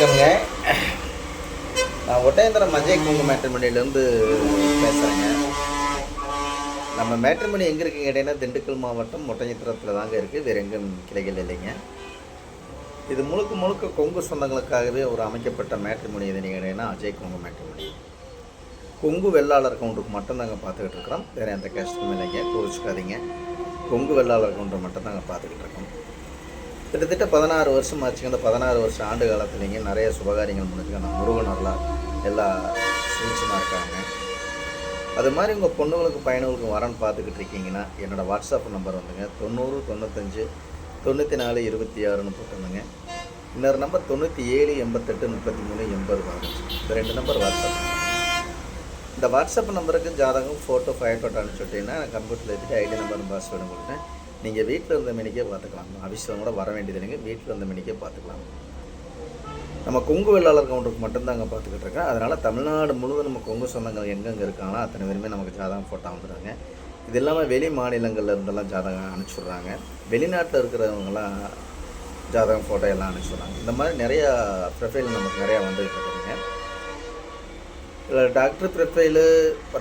வணக்கம்ங்க. நான் ஒட்டயந்திரம் மஞ்சை குங்கு மேட்ரிமோனியிலேருந்து பேசுகிறேங்க. நம்ம மேட்ரிமோனி எங்கே இருக்குங்க கேட்டீங்கன்னா, திண்டுக்கல் மாவட்டம் ஒட்டயந்திரத்தில் தாங்க இருக்குது. வேறு எங்கும் கிளைகள் இல்லைங்க. இது முழுக்க முழுக்க கொங்கு சொந்தங்களுக்காகவே ஒரு அமைக்கப்பட்ட மேட்ரிமோனி எதுன்னு கேட்டீங்கன்னா, அஜய் கொங்கு மேட்ரிமோனி. கொங்கு வெள்ளாளர் கவுண்டருக்கு மட்டும்தாங்க பார்த்துக்கிட்டு இருக்கிறோம். வேறு எந்த கஷ்டமும் இல்லைங்க, கோவிச்சுக்காதீங்க. கொங்கு வெள்ளாளர் கவுண்டர் மட்டும்தாங்க பார்த்துக்கிட்டு இருக்கோம். கிட்டத்தட்ட 16 வருஷம் ஆச்சுங்க. அந்த 16 வருஷம் ஆண்டு காலத்துலேங்க நிறைய சுபகாரியங்கள் முடிஞ்சுங்க. அந்த முருகனர்லாம் எல்லா சுவிட்சமாக இருக்காங்க. அது மாதிரி உங்கள் பொண்ணுங்களுக்கு பையனுங்களுக்கு வரன்னு பார்த்துக்கிட்டு இருக்கீங்கன்னா, என்னோடய வாட்ஸ்அப் நம்பர் வந்துங்க 90 95 94 26ன்னு போட்டுருந்துங்க. இன்னொரு நம்பர் 97 88 33 80 15. இந்த 2 நம்பர் வாட்ஸ்அப். இந்த வாட்ஸ்அப் நம்பருக்கு ஜாதகம் ஃபோட்டோ ஃபோட்டோ அனுப்பிச்சுட்டிங்கன்னா கம்ப்யூட்டரில் ஏற்றிட்டு ஐடி நம்பர் பாஸ்வேர்டு கொடுத்தேன். நீங்கள் வீட்டில் இருந்த மணிக்கே பார்த்துக்கலாம். ஆஃபீஸில் கூட வர வேண்டியது இல்லைங்க, வீட்டில் இருந்த மணிக்கே பார்த்துக்கலாம். நம்ம கொங்கு வெள்ளாளர் கவுண்டருக்கு மட்டும்தாங்க பார்த்துக்கிட்டு இருக்கேன். அதனால் தமிழ்நாடு முழுவதும் நம்ம கொங்கு சொந்தங்கள் எங்கெங்கே இருக்காங்களோ அத்தனை பேருமே நமக்கு ஜாதகம் ஃபோட்டோ வந்துடுறாங்க. இது இல்லாமல் வெளி மாநிலங்களில் இருந்தெல்லாம் ஜாதகம் அனுப்பிச்சுட்றாங்க. வெளிநாட்டில் இருக்கிறவங்களாம் ஜாதகம் ஃபோட்டோ எல்லாம் அனுப்பிச்சுட்றாங்க. இந்த மாதிரி நிறையா ப்ரொஃபைல் நமக்கு நிறையா வந்துகிட்டு இருக்குதுங்க. இதில் டாக்டர் ப்ரொஃபைலு,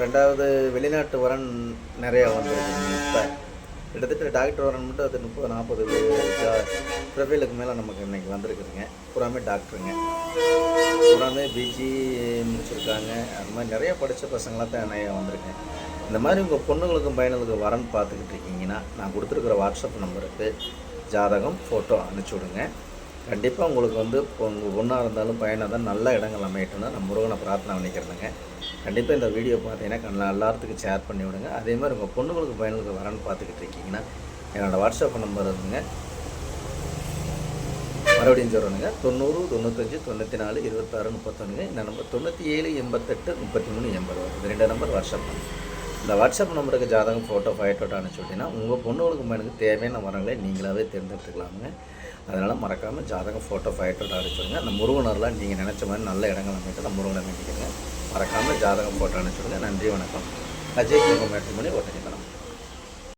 ரெண்டாவது வெளிநாட்டு வரன் நிறையா வந்துருக்குங்க. இப்போ கிட்டத்தட்ட டாக்டர் வரன் மட்டும் அது 30-40 ப்ரொஃபைலுக்கு மேலே நமக்கு இன்றைக்கி வந்திருக்குதுங்க. பூராமே டாக்டருங்க, பூராமே பிஜி முடிச்சிருக்காங்க. அது மாதிரி நிறையா படித்த பசங்களாக தான் நிறையா வந்திருக்கேன். இந்த மாதிரி உங்கள் பொண்ணுங்களுக்கும் பையனுக்கும் வரன்னு பார்த்துக்கிட்டு இருக்கீங்கன்னா, நான் கொடுத்துருக்குற வாட்ஸ்அப் நம்பருக்கு ஜாதகம் ஃபோட்டோ அனுப்பிச்சி விடுங்க. கண்டிப்பாக உங்களுக்கு உங்கள் பொண்ணாக இருந்தாலும் பையனாக இருந்தாலும் நல்ல இடங்கள் அமையட்டும்னா நான் முருகனை பிரார்த்தனை பண்ணிக்கிறதுங்க. கண்டிப்பாக இந்த வீடியோ பார்த்தீங்கன்னா எல்லாத்துக்கும் ஷேர் பண்ணி விடுங்க. அதே மாதிரி உங்கள் பொண்ணுங்களுக்கு பையனுக்கு வரன்னு பார்த்துக்கிட்டு இருக்கீங்கன்னா, என்னோடய வாட்ஸ்அப் நம்பர் இருக்குங்க. மறுபடியும் சொல்கிறேனுங்க, 90 95 94 26 31. இந்த நம்பர் 97 88 33 80. இது 2 நம்பர் வாட்ஸ்அப் நம்பர். இந்த வாட்ஸ்அப் நம்பருக்கு ஜாதகம் ஃபோட்டோ ஃபோட்டோ அனுப்பிச்சுட்டிங்கன்னா உங்கள் பொண்ணுங்களுக்கு பையனுக்கு தேவையான வரங்களை நீங்களாகவே தேர்ந்தெடுத்துக்கலாமுங்க. அதனால் மறக்காமல் ஜாதகம் ஃபோட்டோ ஃபோட்டோ அனுப்பிச்சுடுங்க. அந்த முருகனர்லாம் நீங்கள் நினச்ச மாதிரி நல்ல இடங்கள் அமைட்டு அந்த முருகனை வேண்டிக்கிறேங்க. மறக்காமல் ஜாதகம் ஃபோட்டோ அனுப்பிச்சுடுங்க. நன்றி, வணக்கம். அஜய் கொங்கு மேட்ரிமோனி ஒட்டயந்திரம்.